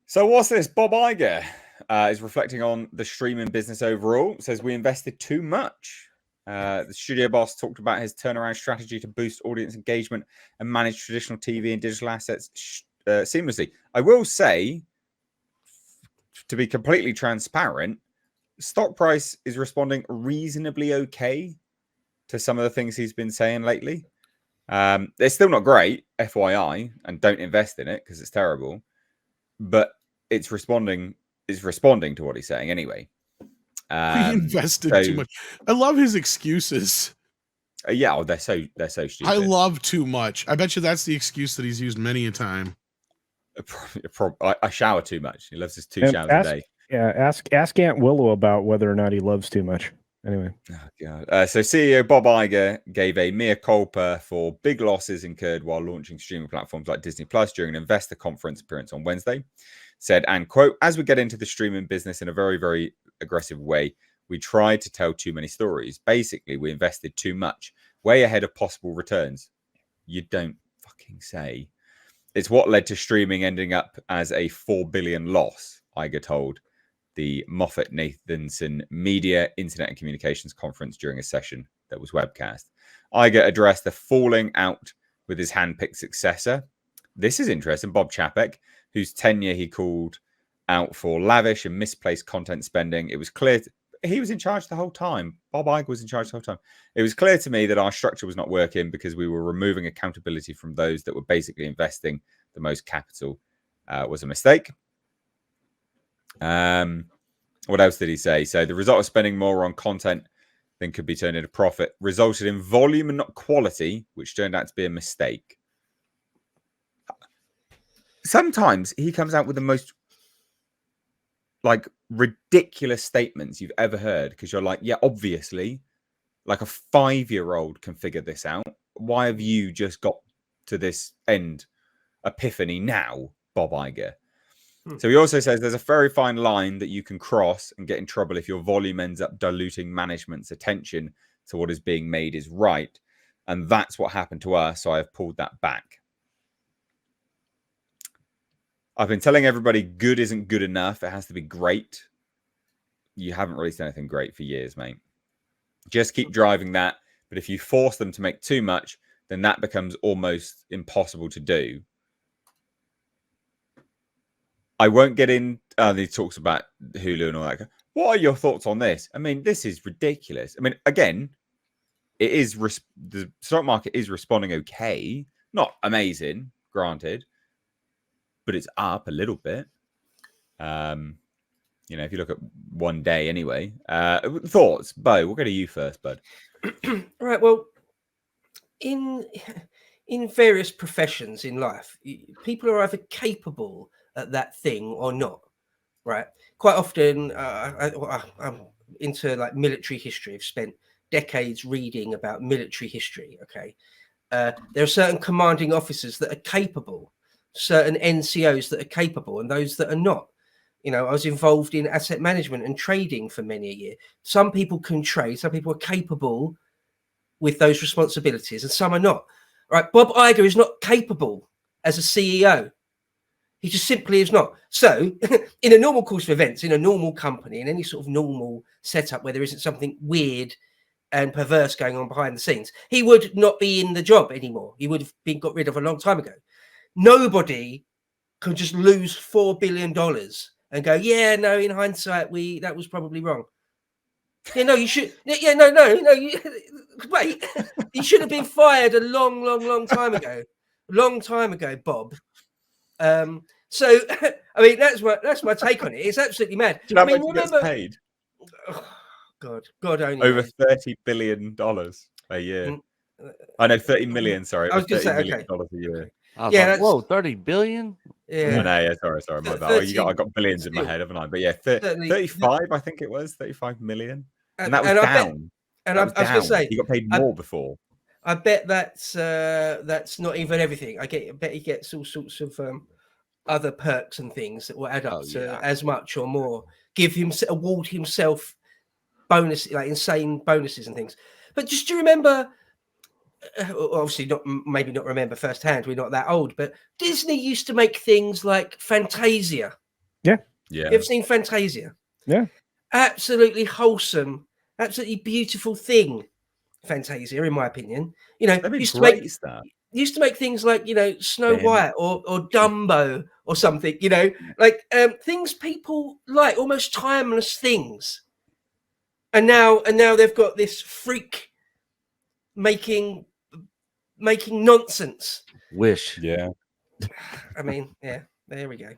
So what's this? Bob Iger is reflecting on the streaming business overall. Says we invested too much. The studio boss talked about his turnaround strategy to boost audience engagement and manage traditional TV and digital assets seamlessly. I will say, to be completely transparent, stock price is responding reasonably okay to some of the things he's been saying lately. It's still not great, FYI, and don't invest in it because it's terrible. But it's responding to what he's saying anyway. We invested too much. I love his excuses. Yeah, they're so stupid. I love too much. I bet you that's the excuse that he's used many a time. I shower too much. He loves his two showers a day. Yeah, ask Aunt Willow about whether or not he loves too much. Anyway. Oh, God. So CEO Bob Iger gave a mea culpa for big losses incurred while launching streaming platforms like Disney Plus during an investor conference appearance on Wednesday. Said, and quote, as we get into the streaming business in a very, very aggressive way, we tried to tell too many stories. Basically, we invested too much, way ahead of possible returns. You don't fucking say. It's what led to streaming ending up as a $4 billion loss, Iger told the Moffett-Nathanson Media, Internet and Communications Conference during a session that was webcast. Iger addressed the falling out with his hand-picked successor. This is interesting. Bob Chapek, whose tenure he called out for lavish and misplaced content spending. It was clear he was in charge the whole time. Bob Iger was in charge the whole time. It was clear to me that our structure was not working because we were removing accountability from those that were basically investing the most capital. Was a mistake. What else did he say? So the result of spending more on content than could be turned into profit resulted in volume and not quality, which turned out to be a mistake. Sometimes he comes out with the most ridiculous statements you've ever heard because you're like, yeah, obviously, like a 5-year-old can figure this out. Why have you just got to this end epiphany now, Bob Iger? So he also says there's a very fine line that you can cross and get in trouble if your volume ends up diluting management's attention to what is being made is right. And that's what happened to us. So I've pulled that back. I've been telling everybody good isn't good enough. It has to be great. You haven't released anything great for years, mate. Just keep driving that. But if you force them to make too much, then that becomes almost impossible to do. I won't get in. He talks about Hulu and all that. What are your thoughts on this? I mean, this is ridiculous. I mean, again, it is the stock market is responding okay. Not amazing, granted, but it's up a little bit. If you look at one day anyway. Thoughts, Bo? We'll go to you first, bud. Right. Well, in various professions in life, people are either capable at that thing or not, right? Quite often, I'm into military history. I've spent decades reading about military history. Okay, there are certain commanding officers that are capable, certain NCOs that are capable, and those that are not. I was involved in asset management and trading for many a year. Some people can trade, some people are capable with those responsibilities, and some are not. Right? Bob Iger is not capable as a CEO. He just simply is not. So, in a normal course of events, in a normal company, in any sort of normal setup where there isn't something weird and perverse going on behind the scenes, he would not be in the job anymore. He would have been got rid of a long time ago. Nobody can just lose $4 billion and go, yeah, no, in hindsight, that was probably wrong. Yeah, no, you should. Yeah, no. Wait, you should have been fired a long time ago. Long time ago, Bob. So I mean, that's my take on it. It's absolutely mad. Do you know how much he gets paid? Oh, God only over knows. $30 billion a year. I know 30 million. Sorry, I was going to say $30 million a year. Yeah, whoa, 30 billion. Yeah, no, yeah, sorry, my bad. I got billions in my head, haven't I? But yeah, 35. I think it was 35 million, and that was down. I was going to say he got paid more before. I bet that's not even everything. I bet he gets all sorts of other perks and things that will add up to as much or more. Award himself bonus, insane bonuses and things. But just do you remember? Obviously, maybe not remember firsthand. We're not that old, but Disney used to make things like Fantasia. Yeah. You've seen Fantasia? Yeah. Absolutely wholesome, absolutely beautiful thing. Fantasia, in my opinion. You know, used to make things like, you know, Snow White or Dumbo or something, you know, like things people like, almost timeless things. And now they've got this freak making nonsense. Wish. Yeah. I mean, yeah, there we go.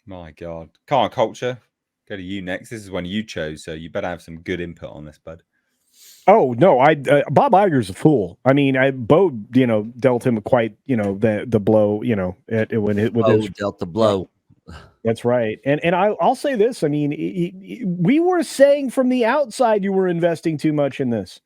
My God. Car culture. Go to you next. This is one you chose, so you better have some good input on this, bud. Oh no, Bob Iger's a fool. I mean, Bo, you know, dealt him quite, you know, the blow, you know, dealt the blow. That's right, and I'll say this. I mean, we were saying from the outside you were investing too much in this,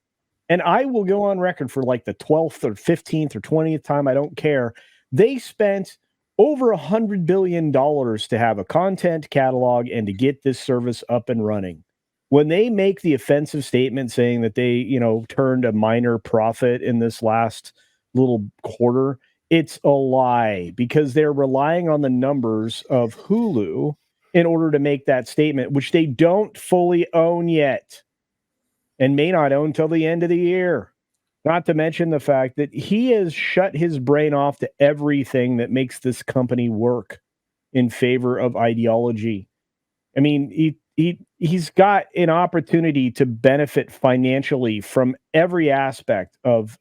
and I will go on record for like the 12th or 15th or 20th time. I don't care. They spent over $100 billion to have a content catalog and to get this service up and running. When they make the offensive statement saying that they, you know, turned a minor profit in this last little quarter, it's a lie, because they're relying on the numbers of Hulu in order to make that statement, which they don't fully own yet and may not own till the end of the year. Not to mention the fact that he has shut his brain off to everything that makes this company work in favor of ideology. I mean, he's got an opportunity to benefit financially from every aspect of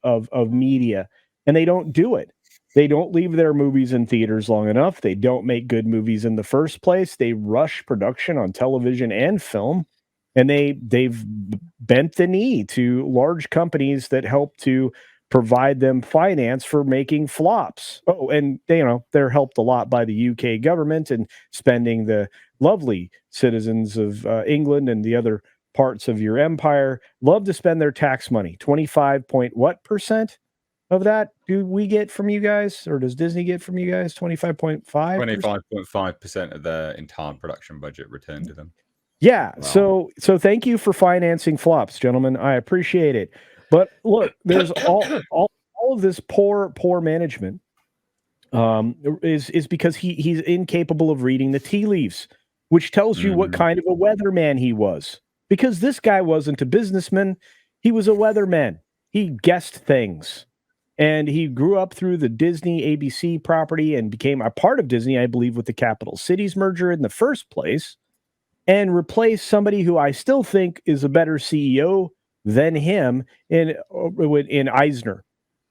media, and they don't do it. They don't leave their movies in theaters long enough. They don't make good movies in the first place. They rush production on television and film, and they've bent the knee to large companies that help to provide them finance for making flops. Oh, and they're helped a lot by the UK government and spending the lovely citizens of England and the other parts of your empire love to spend their tax money. 25% of that do we get from you guys, or does Disney get from you guys? 25.5%? 25.5% of the entire production budget returned to them. Yeah. Wow. So thank you for financing flops, gentlemen. I appreciate it. But look, there's all of this poor management is because he's incapable of reading the tea leaves, which tells you what kind of a weatherman he was. Because this guy wasn't a businessman, he was a weatherman. He guessed things. And he grew up through the Disney ABC property and became a part of Disney, I believe, with the Capital Cities merger in the first place, and replaced somebody who I still think is a better CEO than him in Eisner,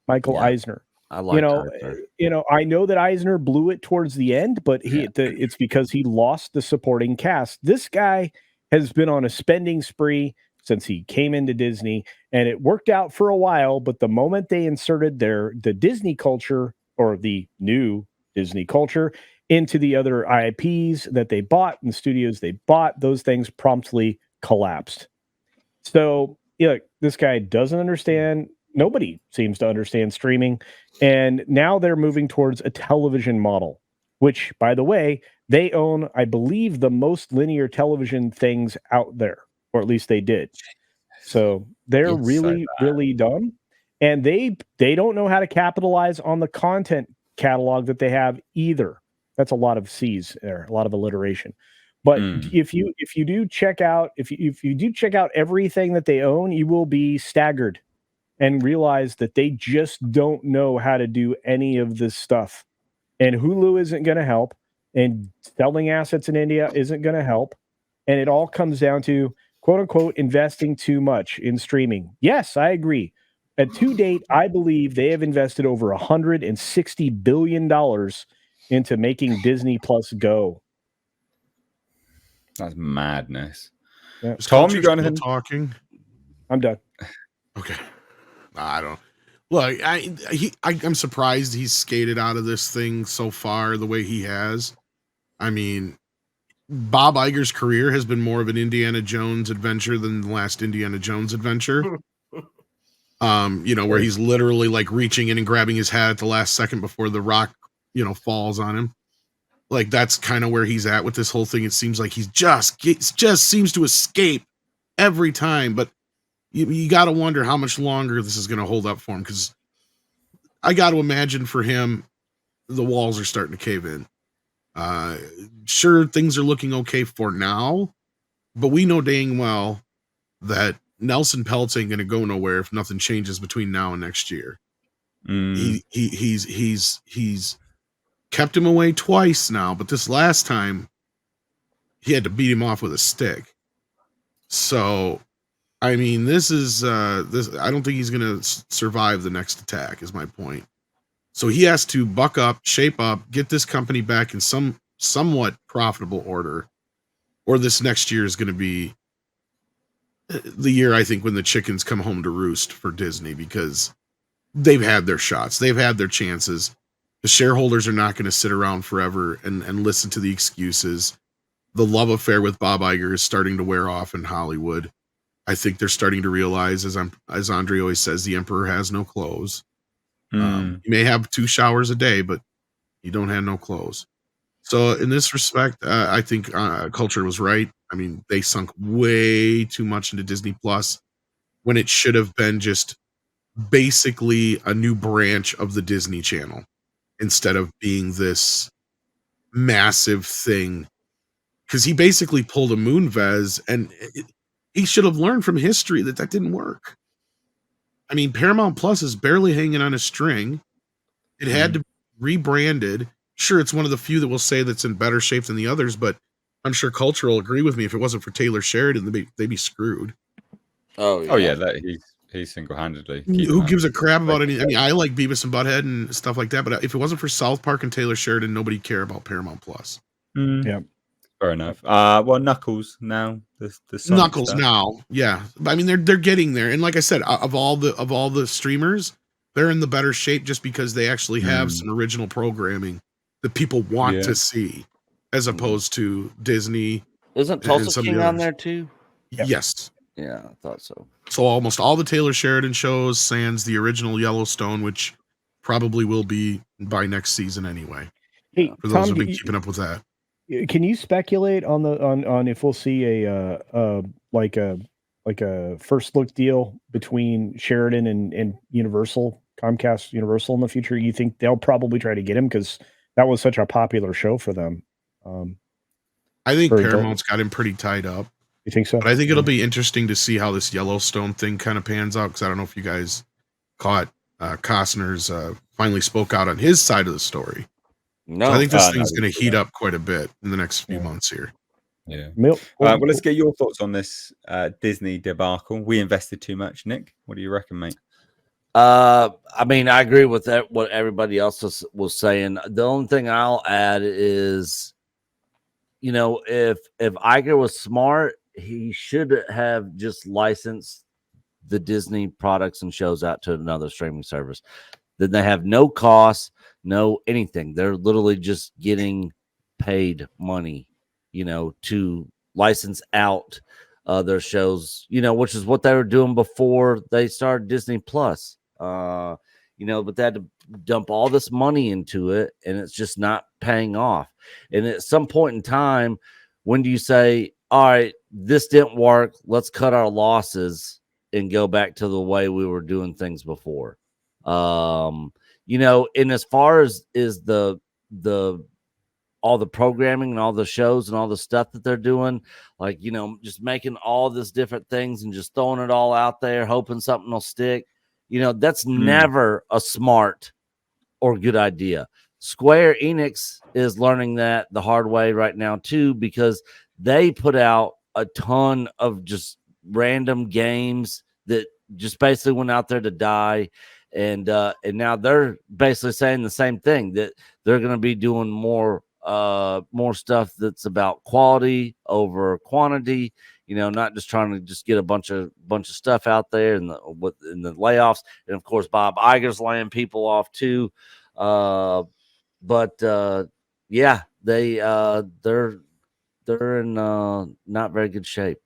Michael Eisner. I like Eisner. I know that Eisner blew it towards the end, but it's because he lost the supporting cast. This guy has been on a spending spree since he came into Disney, and it worked out for a while. But the moment they inserted the Disney culture, or the new Disney culture, into the other IPs that they bought and studios they bought, those things promptly collapsed. So, this guy doesn't understand. Nobody seems to understand streaming. And now they're moving towards a television model, which, by the way, they own, I believe, the most linear television things out there, or at least they did. So they're really dumb. And they don't know how to capitalize on the content catalog that they have either. That's a lot of C's there, a lot of alliteration. But if you do check out everything that they own, you will be staggered and realize that they just don't know how to do any of this stuff. And Hulu isn't going to help, and selling assets in India isn't going to help. And it all comes down to, quote unquote, investing too much in streaming. Yes, I agree. To date, I believe they have invested over $160 billion into making Disney Plus go. That's madness. Yeah. Tom, you got anything? Talking? I'm done. Okay. I don't. Look, I'm surprised he's skated out of this thing so far the way he has. I mean, Bob Iger's career has been more of an Indiana Jones adventure than the last Indiana Jones adventure. Where he's literally like reaching in and grabbing his hat at the last second before the rock, falls on him. Like, that's kind of where he's at with this whole thing. It seems like he's just seems to escape every time, but you got to wonder how much longer this is going to hold up for him, because I got to imagine for him, the walls are starting to cave in. Sure, things are looking okay for now, but we know dang well that Nelson Peltz ain't going to go nowhere if nothing changes between now and next year. He's kept him away twice now, but this last time he had to beat him off with a stick. So, I mean, this is this. I don't think he's going to survive the next attack. Is my point. So he has to buck up, shape up, get this company back in some somewhat profitable order, or this next year is going to be the year, I think, when the chickens come home to roost for Disney, because they've had their shots. They've had their chances. The shareholders are not going to sit around forever and listen to the excuses. The love affair with Bob Iger is starting to wear off in Hollywood. I think they're starting to realize, as Andre always says, the emperor has no clothes. You may have 2 showers a day, but you don't have no clothes. So in this respect, I think Culture was right. I mean, they sunk way too much into Disney Plus when it should have been just basically a new branch of the Disney Channel instead of being this massive thing. Because he basically pulled a Moonves, and he should have learned from history that didn't work. I mean, Paramount Plus is barely hanging on a string. It had to be rebranded. Sure, it's one of the few that will say that's in better shape than the others, but I'm sure Culture will agree with me. If it wasn't for Taylor Sheridan, they'd be screwed. Oh yeah, he's single-handedly. Who gives a crap about anything? I mean, I like Beavis and Butthead and stuff like that, but if it wasn't for South Park and Taylor Sheridan, nobody'd care about Paramount Plus. Yeah. Fair enough. Well, Knuckles now. The Knuckles stuff. now, yeah. I mean, they're getting there, and like I said, of all the streamers, they're in the better shape just because they actually have some original programming that people want to see, as opposed to Disney. Isn't Tulsa King on there too? Yes. Yeah, I thought so. So almost all the Taylor Sheridan shows, sans the original Yellowstone, which probably will be by next season anyway. Hey, for those who've been keeping up with that. Can you speculate on if we'll see a first look deal between Sheridan and Universal, Comcast Universal in the future? You think they'll probably try to get him because that was such a popular show for them? I think Paramount's got him pretty tied up. You think so? But I think it'll be interesting to see how this Yellowstone thing kind of pans out, because I don't know if you guys caught Costner's finally spoke out on his side of the story. No, so I think this thing's going to heat up quite a bit in the next few months here. Yeah. Well, let's get your thoughts on this Disney debacle. We invested too much. Nick, what do you reckon, mate? I mean, I agree with that, what everybody else was saying. The only thing I'll add is, you know, if Iger was smart, he should have just licensed the Disney products and shows out to another streaming service. Then they have no cost, no anything. They're literally just getting paid money, you know, to license out their shows, you know, which is what they were doing before they started Disney Plus. You know, but they had to dump all this money into it, and it's just not paying off. And at some point in time, when do you say, all right, this didn't work, let's cut our losses and go back to the way we were doing things before? You know, and as far as is the all the programming and all the shows and all the stuff that they're doing, like, you know, just making all this different things and just throwing it all out there, hoping something will stick, you know, that's never a smart or good idea. Square Enix is learning that the hard way right now too, because they put out a ton of just random games that just basically went out there to die. And now they're basically saying the same thing, that they're going to be doing more stuff that's about quality over quantity, you know, not just trying to just get a bunch of stuff out there in the layoffs. And of course, Bob Iger's laying people off too. But yeah, they're in not very good shape.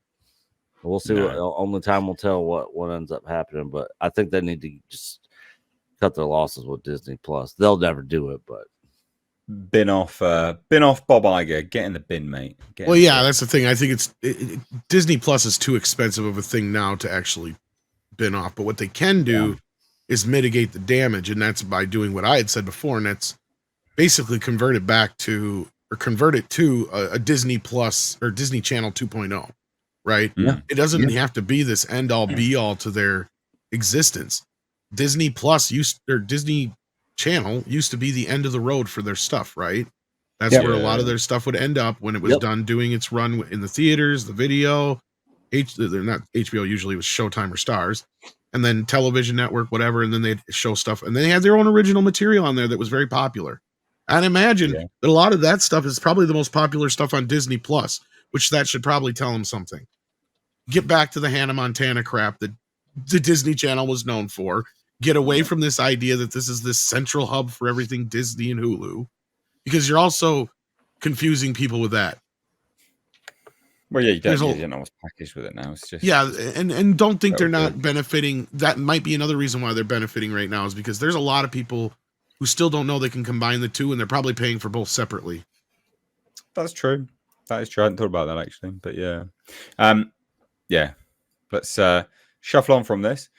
We'll see. Only time will tell what ends up happening. But I think they need to just cut their losses with Disney Plus. They'll never do it, but bin off Bob Iger. Get in the bin, mate. That's the thing. I think Disney Plus is too expensive of a thing now to actually bin off. But what they can do is mitigate the damage, and that's by doing what I had said before, and that's basically convert it back to or convert it to a Disney Plus or Disney Channel 2.0, right? Yeah. It doesn't have to be this end all be all to their existence. Disney Plus Disney Channel used to be the end of the road for their stuff, right? That's where a lot of their stuff would end up when it was done doing its run in the theaters, the video. They're not HBO, usually it was Showtime or Stars, and then television network, whatever, and then they'd show stuff, and they had their own original material on there that was very popular. I'd imagine that a lot of that stuff is probably the most popular stuff on Disney Plus, which that should probably tell them something. Get back to the Hannah Montana crap that the Disney Channel was known for. Get away from this idea that this is this central hub for everything Disney and Hulu, because you're also confusing people with that. Well, yeah, you don't know what's packaged with it now. It's just and don't think they're not benefiting. That might be another reason why they're benefiting right now, is because there's a lot of people who still don't know they can combine the two, and they're probably paying for both separately. That's true. That is true. I hadn't thought about that actually, but yeah. Let's shuffle on from this.